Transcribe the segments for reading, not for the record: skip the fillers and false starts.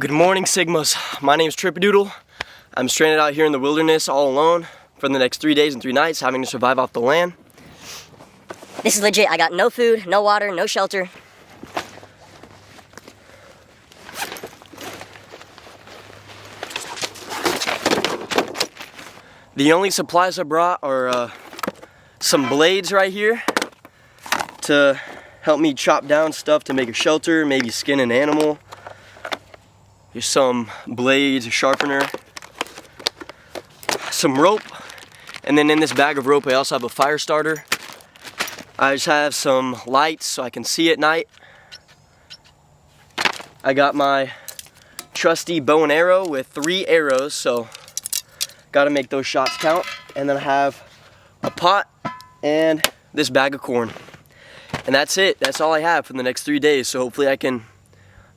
Good morning, Sigmas. My name's Trippadoodle. I'm stranded out here in the wilderness all alone for the next 3 days and 3 nights, having to survive off the land. This is legit. I got no food, no water, no shelter. The only supplies I brought are some blades right here to help me chop down stuff to make a shelter, maybe skin an animal. Here's some blades, a sharpener, some rope, and then in this bag of rope I also have a fire starter. I just have some lights so I can see at night. I got my trusty bow and arrow with 3 arrows, so gotta make those shots count. And then I have a pot and this bag of corn. And that's it. That's all I have for the next 3 days, so hopefully I can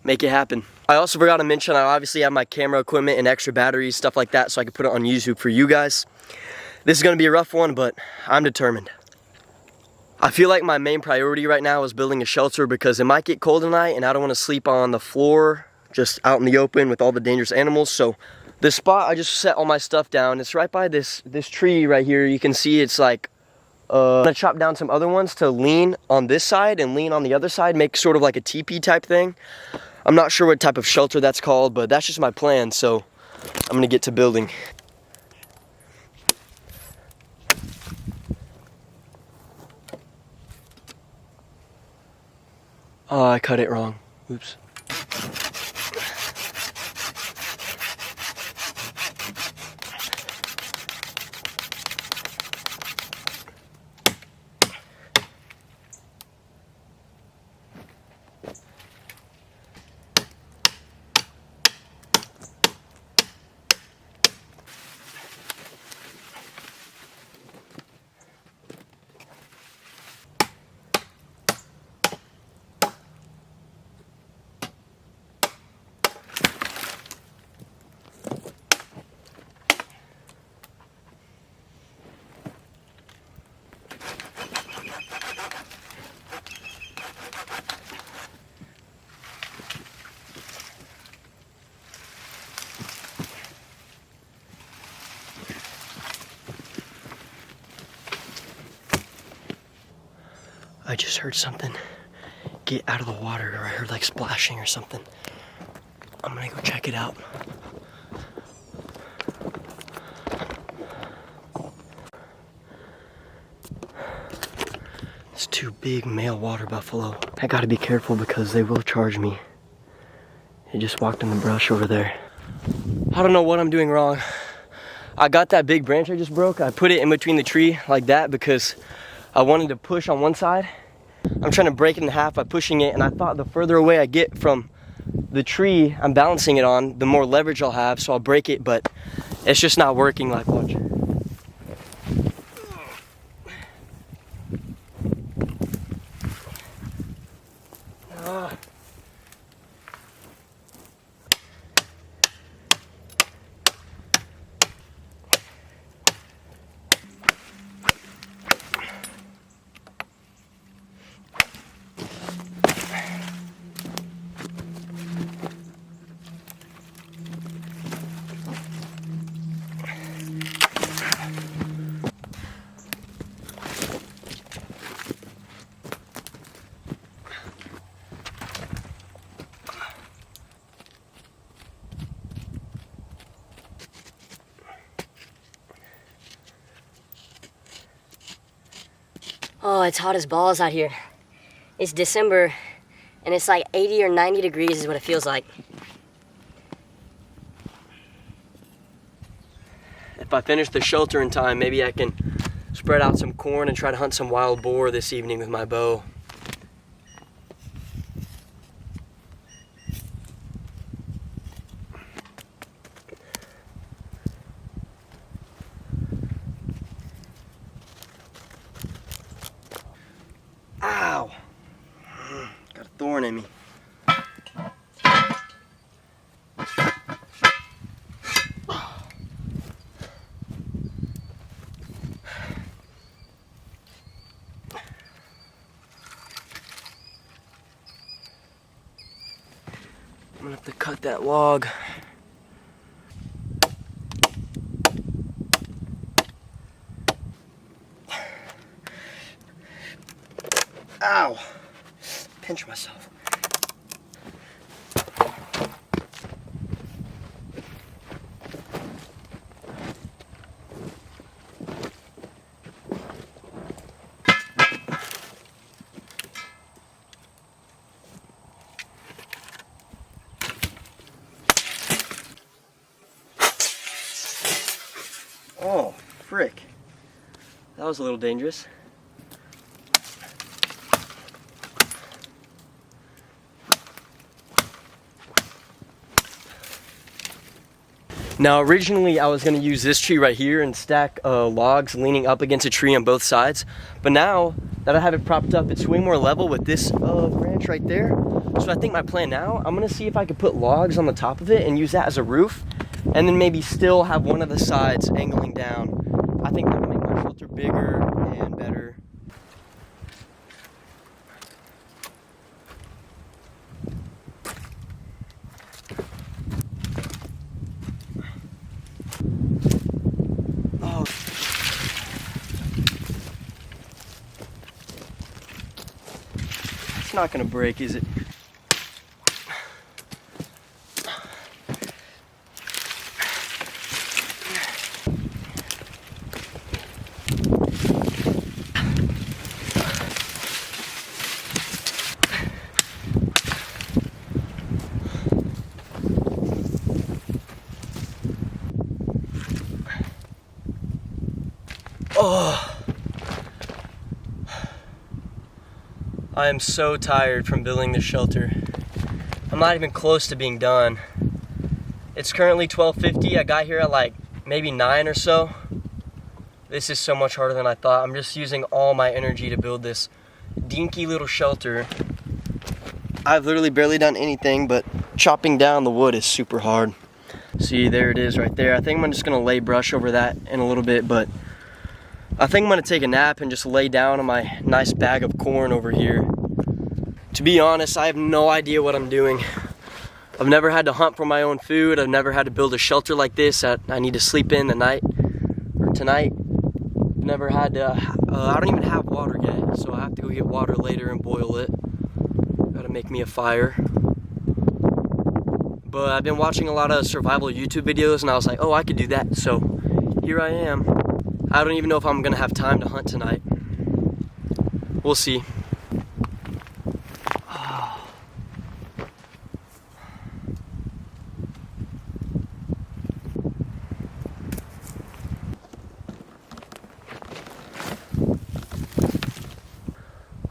make it happen. I also forgot to mention I obviously have my camera equipment and extra batteries, stuff like that, so I can put it on YouTube for you guys. This is gonna be a rough one, but I'm determined. I feel like my main priority right now is building a shelter because it might get cold tonight and I don't want to sleep on the floor just out in the open with all the dangerous animals. So the spot I just set all my stuff down, it's right by this tree right here. You can see it's like I'm gonna chop down some other ones to lean on this side and lean on the other side, make sort of like a teepee type thing. I'm not sure what type of shelter that's called, but that's just my plan, so I'm gonna get to building. Oh, I cut it wrong. Oops. I just heard something get out of the water, or I heard like splashing or something. I'm gonna go check it out. It's 2 big male water buffalo. I gotta be careful because they will charge me. He just walked in the brush over there. I don't know what I'm doing wrong. I got that big branch I just broke. I put it in between the tree like that because I wanted to push on one side. I'm trying to break it in half by pushing it, and I thought the further away I get from the tree I'm balancing it on, the more leverage I'll have, so I'll break it, but it's just not working. Like, watch. Oh, it's hot as balls out here. It's December, and it's like 80 or 90 degrees is what it feels like. If I finish the shelter in time, maybe I can spread out some corn and try to hunt some wild boar this evening with my bow. Ow! Got a thorn in me. gonna have to cut that log. Ow! Pinch myself. Oh, frick. That was a little dangerous. Now originally I was going to use this tree right here and stack logs leaning up against a tree on both sides, but now that I have it propped up, it's way more level with this branch right there. So I think my plan now, I'm going to see if I could put logs on the top of it and use that as a roof, and then maybe still have one of the sides angling down. I think that'll make my shelter bigger and better. It's not gonna break, is it? Oh, I am so tired from building this shelter. I'm not even close to being done. It's currently 12:50. I got here at like maybe 9 or so. This is so much harder than I thought. I'm just using all my energy to build this dinky little shelter. I've literally barely done anything, but chopping down the wood is super hard. See, there it is right there. I think I'm just gonna lay brush over that in a little bit, but I think I'm gonna take a nap and just lay down on my nice bag of corn over here. To be honest, I have no idea what I'm doing. I've never had to hunt for my own food. I've never had to build a shelter like this that I need to sleep in the night or tonight. Never had to, I don't even have water yet, so I have to go get water later and boil it. Gotta make me a fire. But I've been watching a lot of survival YouTube videos and I was like, oh, I could do that. So here I am. I don't even know if I'm gonna have time to hunt tonight. We'll see.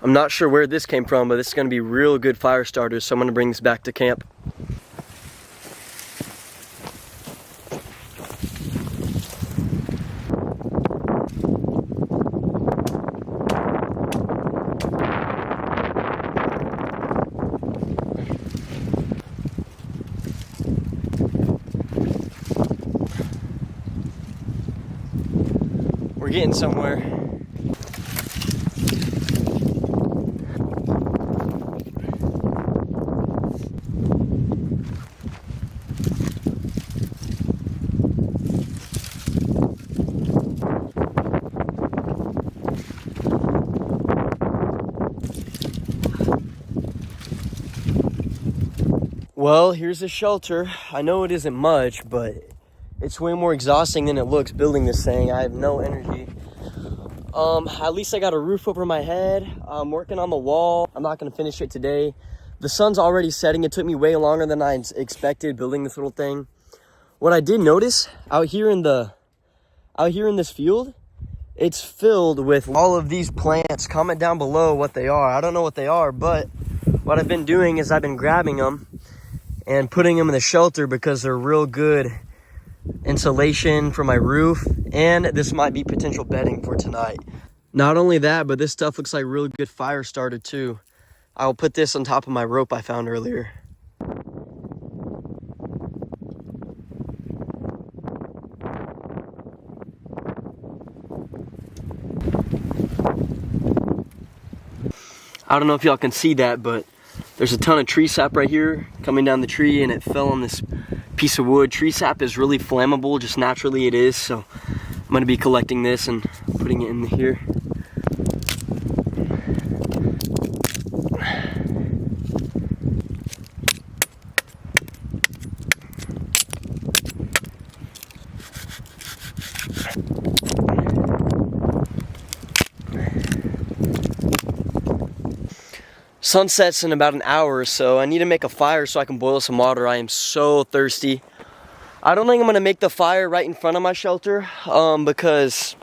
I'm not sure where this came from, but this is gonna be real good fire starters, so I'm gonna bring this back to camp. We're getting somewhere. Well, here's the shelter. I know it isn't much, but it's way more exhausting than it looks building this thing. I have no energy. At least I got a roof over my head. I'm working on the wall. I'm not gonna finish it today. The sun's already setting. It took me way longer than I expected building this little thing. What I did notice out here in this field, it's filled with all of these plants. Comment down below what they are. I don't know what they are, but what I've been doing is I've been grabbing them and putting them in the shelter because they're real good insulation for my roof, and this might be potential bedding for tonight. Not only that, but this stuff looks like really good fire starter too. I will put this on top of my rope I found earlier. I don't know if y'all can see that, but There's a ton of tree sap right here coming down the tree, and it fell on this piece of wood. Tree sap is really flammable, just naturally it is, so I'm gonna be collecting this and putting it in here. Sunsets in about an hour or so. I need to make a fire so I can boil some water. I am so thirsty. I don't think I'm gonna make the fire right in front of my shelter because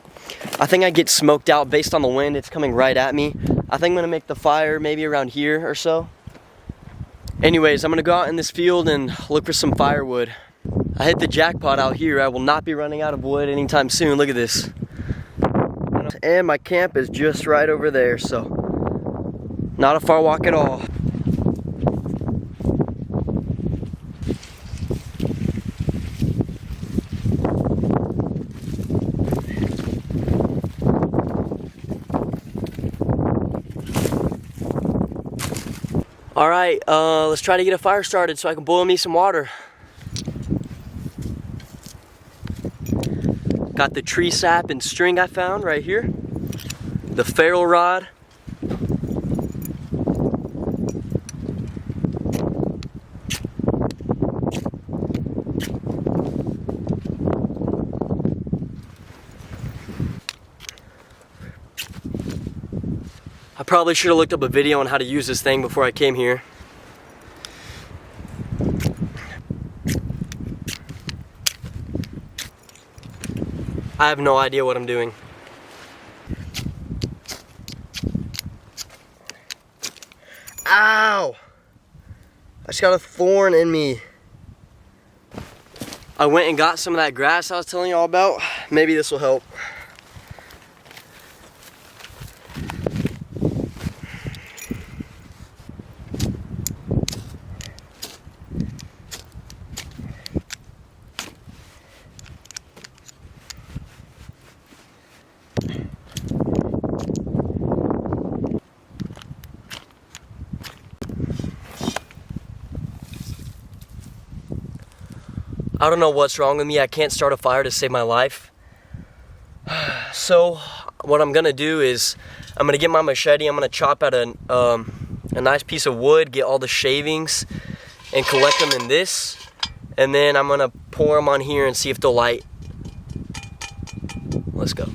I think I get smoked out based on the wind. It's coming right at me. I think I'm gonna make the fire maybe around here or so. Anyways, I'm gonna go out in this field and look for some firewood. I hit the jackpot out here. I will not be running out of wood anytime soon. Look at this. And my camp is just right over there, so not a far walk at all. All right, let's try to get a fire started so I can boil me some water. Got the tree sap and string I found right here. The ferrule rod. I probably should have looked up a video on how to use this thing before I came here. I have no idea what I'm doing. Ow! I just got a thorn in me. I went and got some of that grass I was telling you all about. Maybe this will help. I don't know what's wrong with me. I can't start a fire to save my life. So what I'm gonna do is I'm gonna get my machete. I'm gonna chop out a nice piece of wood, get all the shavings, and collect them in this. And then I'm gonna pour them on here and see if they'll light. Let's go.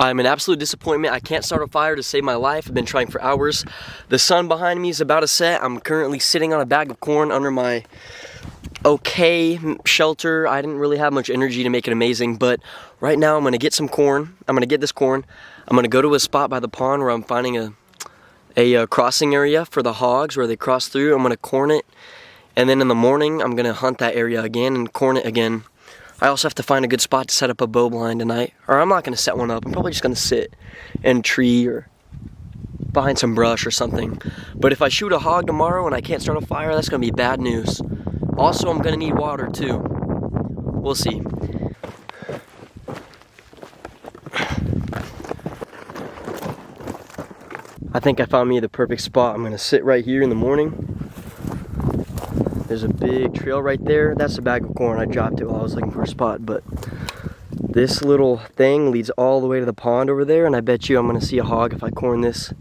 I'm an absolute disappointment. I can't start a fire to save my life. I've been trying for hours. The sun behind me is about to set. I'm currently sitting on a bag of corn under my okay shelter. I didn't really have much energy to make it amazing, but right now I'm gonna get some corn. I'm gonna get this corn. I'm gonna go to a spot by the pond where I'm finding a crossing area for the hogs where they cross through. I'm gonna corn it, and then in the morning I'm gonna hunt that area again and corn it again. I also have to find a good spot to set up a bow blind tonight. Or I'm not gonna set one up. I'm probably just gonna sit in a tree or behind some brush or something. But if I shoot a hog tomorrow and I can't start a fire, that's gonna be bad news. Also, I'm gonna need water too. We'll see. I think I found me the perfect spot. I'm gonna sit right here in the morning. There's a big trail right there. That's a bag of corn. I dropped it while I was looking for a spot, but this little thing leads all the way to the pond over there, and I bet you I'm gonna see a hog if I corn this.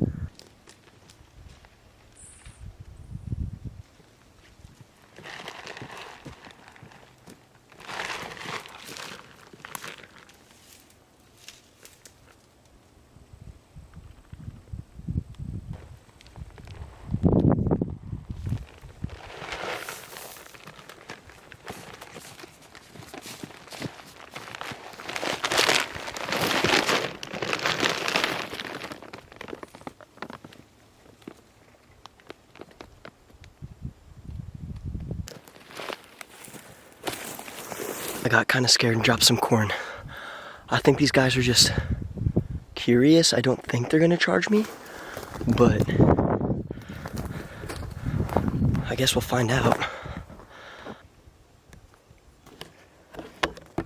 I got kind of scared and dropped some corn. I think these guys are just curious. I don't think they're gonna charge me, but I guess we'll find out.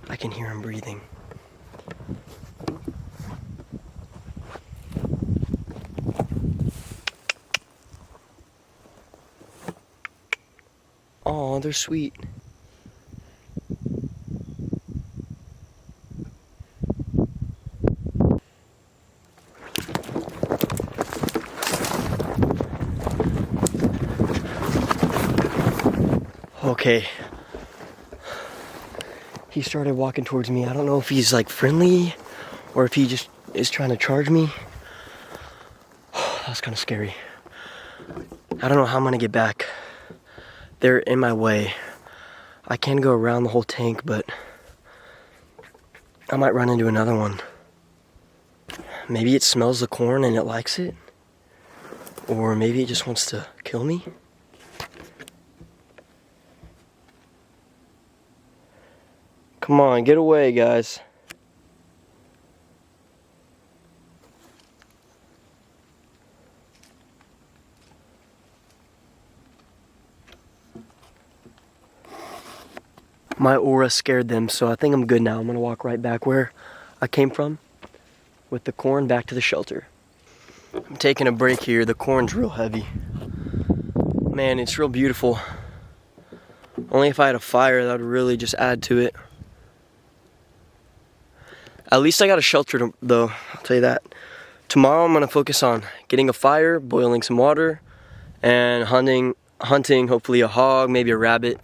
I can hear him breathing. Oh, they're sweet. Okay. He started walking towards me. I don't know if he's like friendly or if he just is trying to charge me. That's kind of scary. I don't know how I'm gonna get back. They're in my way. I can go around the whole tank, but I might run into another one. Maybe it smells the corn and it likes it. Or maybe it just wants to kill me. Come on, get away, guys. My aura scared them, so I think I'm good now. I'm gonna walk right back where I came from with the corn back to the shelter. I'm taking a break here. The corn's real heavy. Man, it's real beautiful. Only if I had a fire, that would really just add to it. At least I got a shelter though, I'll tell you that. Tomorrow I'm gonna focus on getting a fire, boiling some water, and hunting hopefully a hog, maybe a rabbit.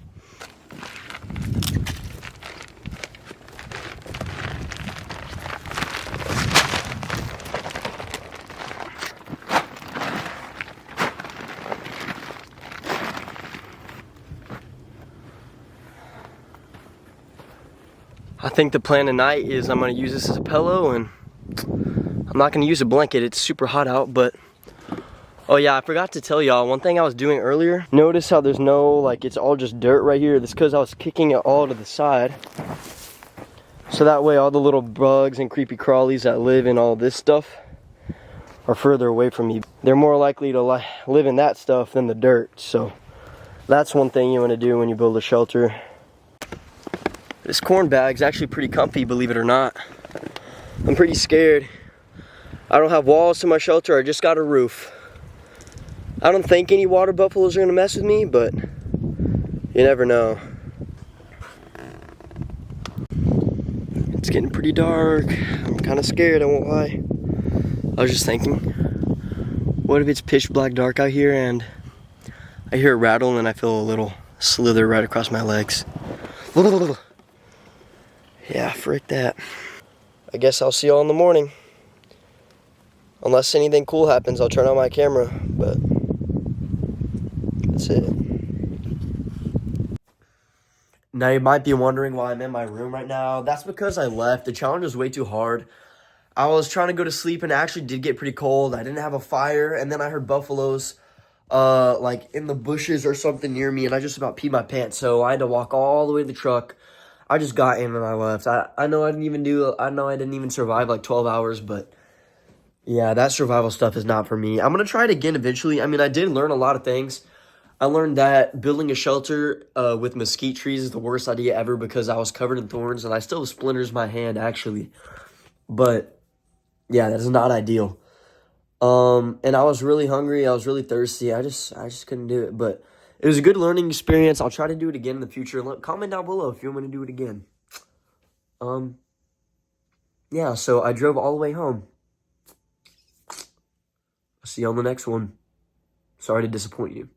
I think the plan tonight is I'm gonna use this as a pillow, and I'm not gonna use a blanket. It's super hot out, but oh yeah, I forgot to tell y'all one thing I was doing earlier. Notice how there's no, like, it's all just dirt right here. That's because I was kicking it all to the side. So that way all the little bugs and creepy crawlies that live in all this stuff are further away from me. They're more likely to live in that stuff than the dirt. So that's one thing you wanna do when you build a shelter. This corn bag's actually pretty comfy, believe it or not. I'm pretty scared. I don't have walls to my shelter, I just got a roof. I don't think any water buffaloes are gonna mess with me, but you never know. It's getting pretty dark. I'm kinda scared, I won't lie. I was just thinking, what if it's pitch black dark out here and I hear a rattle and I feel a little slither right across my legs. Yeah, frick that. I guess I'll see y'all in the morning. Unless anything cool happens, I'll turn on my camera, but that's it. Now you might be wondering why I'm in my room right now. That's because I left. The challenge was way too hard. I was trying to go to sleep and it actually did get pretty cold. I didn't have a fire, and then I heard buffaloes like in the bushes or something near me, and I just about peed my pants, so I had to walk all the way to the truck. I just got in and I left. I know I didn't even survive like 12 hours, but yeah, that survival stuff is not for me. I'm going to try it again eventually. I mean, I did learn a lot of things. I learned that building a shelter with mesquite trees is the worst idea ever because I was covered in thorns and I still have splinters in my hand actually. But yeah, that is not ideal. And I was really hungry. I was really thirsty. I just couldn't do it, but it was a good learning experience. I'll try to do it again in the future. Comment down below if you want me to do it again. Yeah, so I drove all the way home. I'll see you on the next one. Sorry to disappoint you.